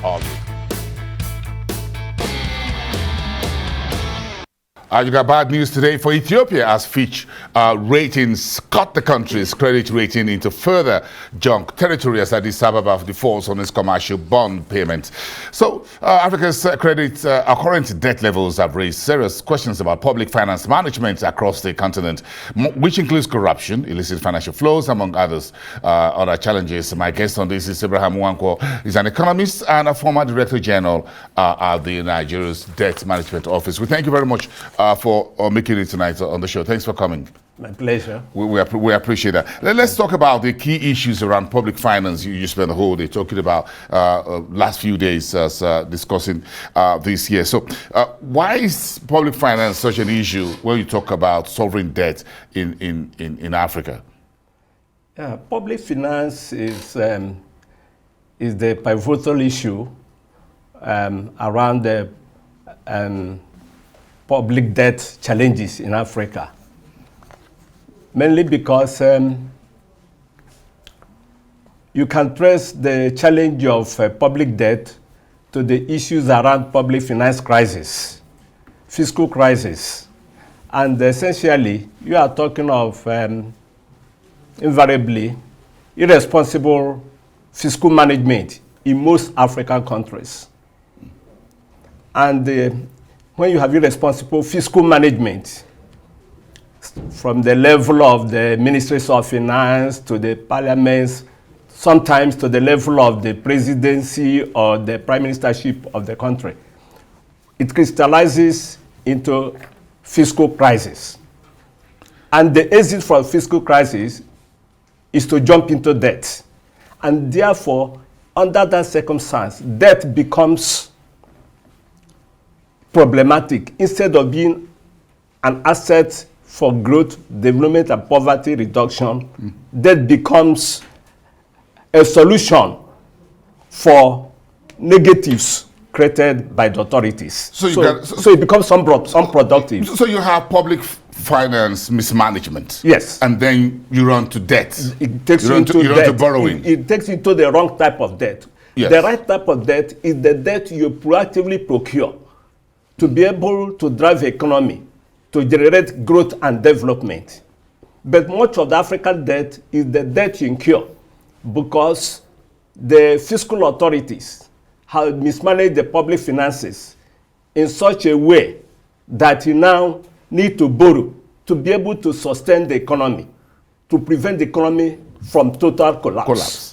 all you. You got bad news today for Ethiopia as Fitch ratings cut the country's credit rating into further junk territory as Addis Ababa defaults on its commercial bond payment. So Africa's current debt levels have raised serious questions about public finance management across the continent, which includes corruption, illicit financial flows, among others. Other challenges. My guest on this is Abraham Nwankwo. He's an economist and a former Director General at the Nigeria's Debt Management Office. We thank you very much for making it tonight on the show. Thanks for coming. My pleasure. We appreciate that. Let's talk about the key issues around public finance. You spent the whole day talking about last few days discussing this year. So why is public finance such an issue when you talk about sovereign debt in Africa? Yeah, public finance is the pivotal issue around the public debt challenges in Africa, mainly because you can trace the challenge of public debt to the issues around public finance crisis, fiscal crisis, and essentially you are talking of invariably irresponsible fiscal management in most African countries. And when you have irresponsible fiscal management, from the level of the ministries of finance to the parliaments, sometimes to the level of the presidency or the prime ministership of the country, it crystallizes into fiscal crisis. And the exit from fiscal crisis is to jump into debt. And therefore, under that circumstance, debt becomes problematic. Instead of being an asset for growth, development, and poverty reduction, debt becomes a solution for negatives created by the authorities. So it becomes unproductive. So you have public finance mismanagement. Yes. And then you run to debt. It takes you run to borrowing. It takes you to the wrong type of debt. Yes. The right type of debt is the debt you proactively procure to be able to drive the economy, to generate growth and development. But much of the African debt is the debt you incur because the fiscal authorities have mismanaged the public finances in such a way that you now need to borrow to be able to sustain the economy, to prevent the economy from total collapse.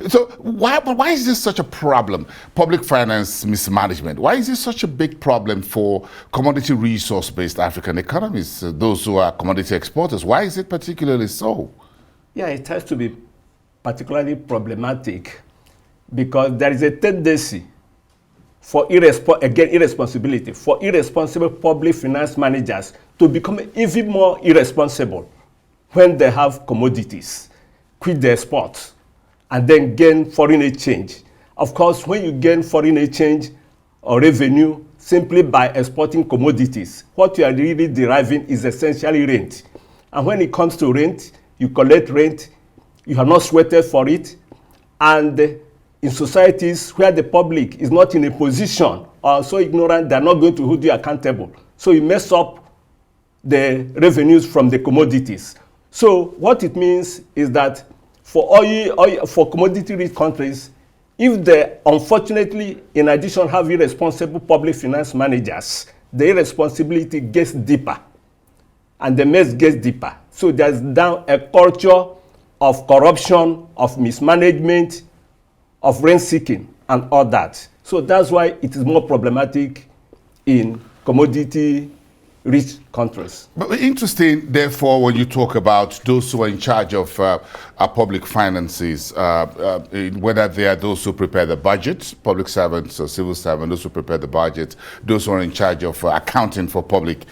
So why is this such a problem, public finance mismanagement? Why is this such a big problem for commodity resource-based African economies, those who are commodity exporters? Why is it particularly so? Yeah, it has to be particularly problematic because there is a tendency for irresponsibility, for irresponsible public finance managers to become even more irresponsible when they have commodities, quit their exports, and then gain foreign exchange. Of course, when you gain foreign exchange or revenue simply by exporting commodities, what you are really deriving is essentially rent. And when it comes to rent, you collect rent, you have not sweated for it, and in societies where the public is not in a position or so ignorant, they're not going to hold you accountable. So you mess up the revenues from the commodities. So what it means is that for commodity-rich countries, if they unfortunately, in addition, have irresponsible public finance managers, the irresponsibility gets deeper, and the mess gets deeper. So there's now a culture of corruption, of mismanagement, of rent-seeking, and all that. So that's why it is more problematic in commodity rich countries. But interesting, therefore, when you talk about those who are in charge of our public finances, whether they are those who prepare the budget, public servants or civil servants, those who prepare the budget, those who are in charge of accounting for public,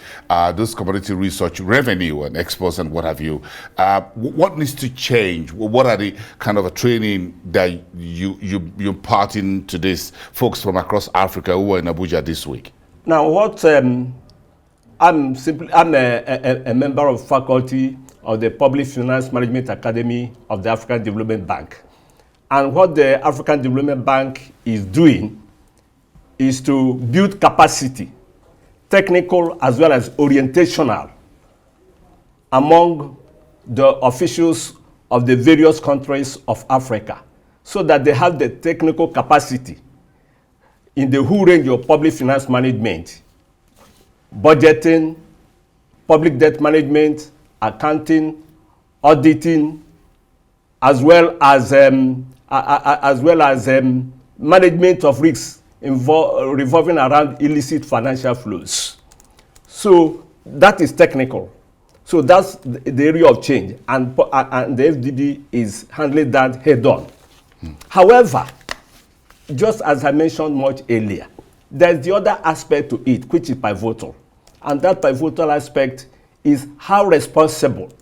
those commodity research revenue and exports and what have you, what needs to change? What are the kind of a training that you impart into these folks from across Africa who were in Abuja this week? Now, what I'm a member of faculty of the Public Finance Management Academy of the African Development Bank. And what the African Development Bank is doing is to build capacity, technical as well as orientational, among the officials of the various countries of Africa, so that they have the technical capacity in the whole range of public finance management, budgeting, public debt management, accounting, auditing, as well as management of risks revolving around illicit financial flows. So that is technical. So that's the area of change, and the FDB is handling that head on. However, just as I mentioned much earlier, there's the other aspect to it, which is pivotal. And that pivotal aspect is how responsible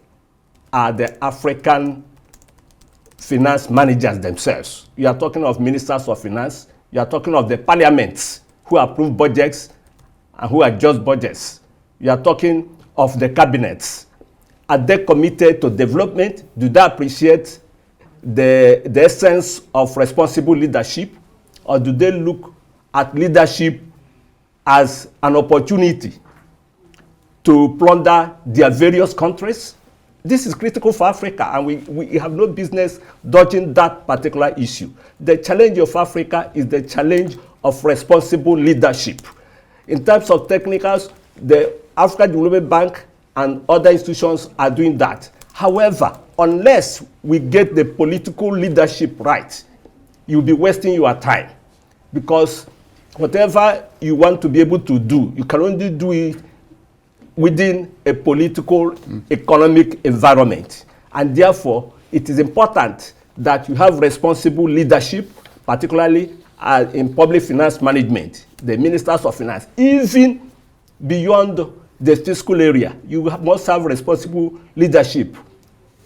are the African finance managers themselves. You are talking of ministers of finance, you are talking of the parliaments who approve budgets and who adjust budgets. You are talking of the cabinets. Are they committed to development? Do they appreciate the essence of responsible leadership? Or do they look at leadership as an opportunity to plunder their various countries? This is critical for Africa, and we have no business dodging that particular issue. The challenge of Africa is the challenge of responsible leadership. In terms of technicals, the African Development Bank and other institutions are doing that. However, unless we get the political leadership right, you'll be wasting your time, because whatever you want to be able to do, you can only do it within a political, economic environment. And therefore, it is important that you have responsible leadership, particularly in public finance management, the ministers of finance. Even beyond the fiscal area, you must have responsible leadership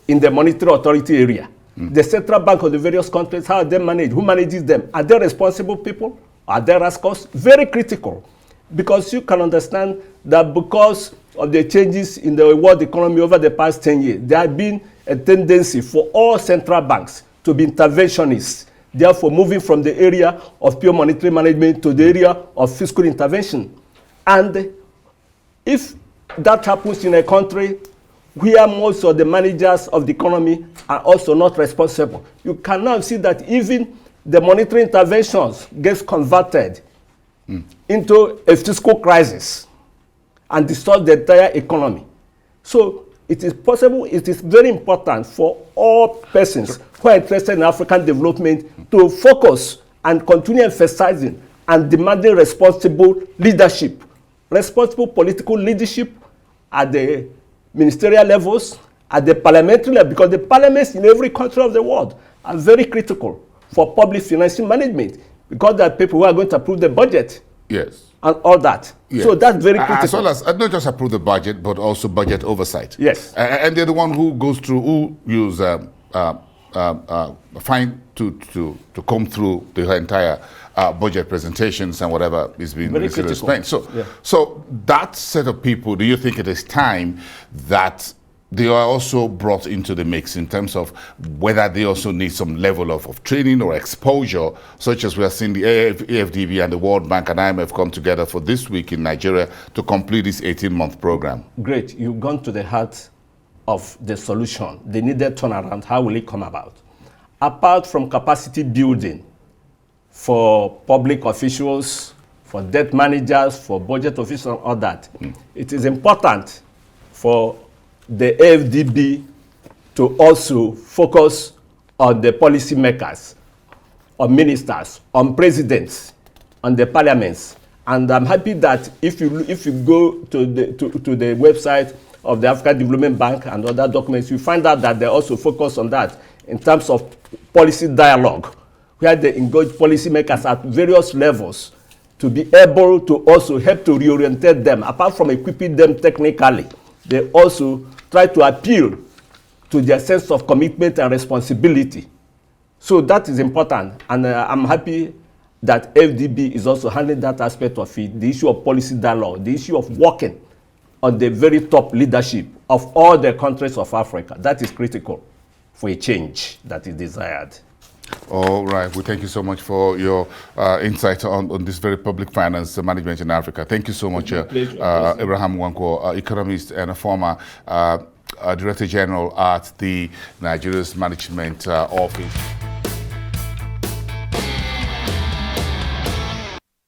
in the monetary authority area. The central bank of the various countries, how are they managed? Who manages them? Are they responsible people? Are they rascals? Very critical. Because you can understand that because of the changes in the world economy over the past 10 years, there has been a tendency for all central banks to be interventionists, therefore moving from the area of pure monetary management to the area of fiscal intervention. And if that happens in a country where most of the managers of the economy are also not responsible, you can now see that even the monetary interventions gets converted into a fiscal crisis and distort the entire economy. So it is possible, it is very important for all persons who are interested in African development to focus and continue emphasizing and demanding responsible leadership, responsible political leadership at the ministerial levels, at the parliamentary level, because the parliaments in every country of the world are very critical for public financing management, because there are people who are going to approve the budget. Yes. And all that. Yes. So that's very critical. As well as not just approve the budget, but also budget oversight. Yes. And they're the one who goes through, who use fine to comb through the entire budget presentations and whatever is being spent. So, yeah. So that set of people, do you think it is time that they are also brought into the mix in terms of whether they also need some level of training or exposure, such as we are seeing the AFDB and the World Bank and IMF come together for this week in Nigeria to complete this 18-month program? Great. You've gone to the heart of the solution, the needed turnaround. How will it come about? Apart from capacity building for public officials, for debt managers, for budget officials and all that, it is important for the AFDB to also focus on the policy makers, on ministers, on presidents, on the parliaments. And I'm happy that if you go to the website of the African Development Bank and other documents, you find out that they also focus on that in terms of policy dialogue, where they engage policy makers at various levels to be able to also help to reorientate them. Apart from equipping them technically, they also try to appeal to their sense of commitment and responsibility. So that is important, and I'm happy that FDB is also handling that aspect of it, the issue of policy dialogue, the issue of working on the very top leadership of all the countries of Africa. That is critical for a change that is desired. All right. Well, thank you so much for your insight on this very public finance management in Africa. Thank you so much, Abraham Nwankwo, economist and a former Director General at the Nigeria's Management Office.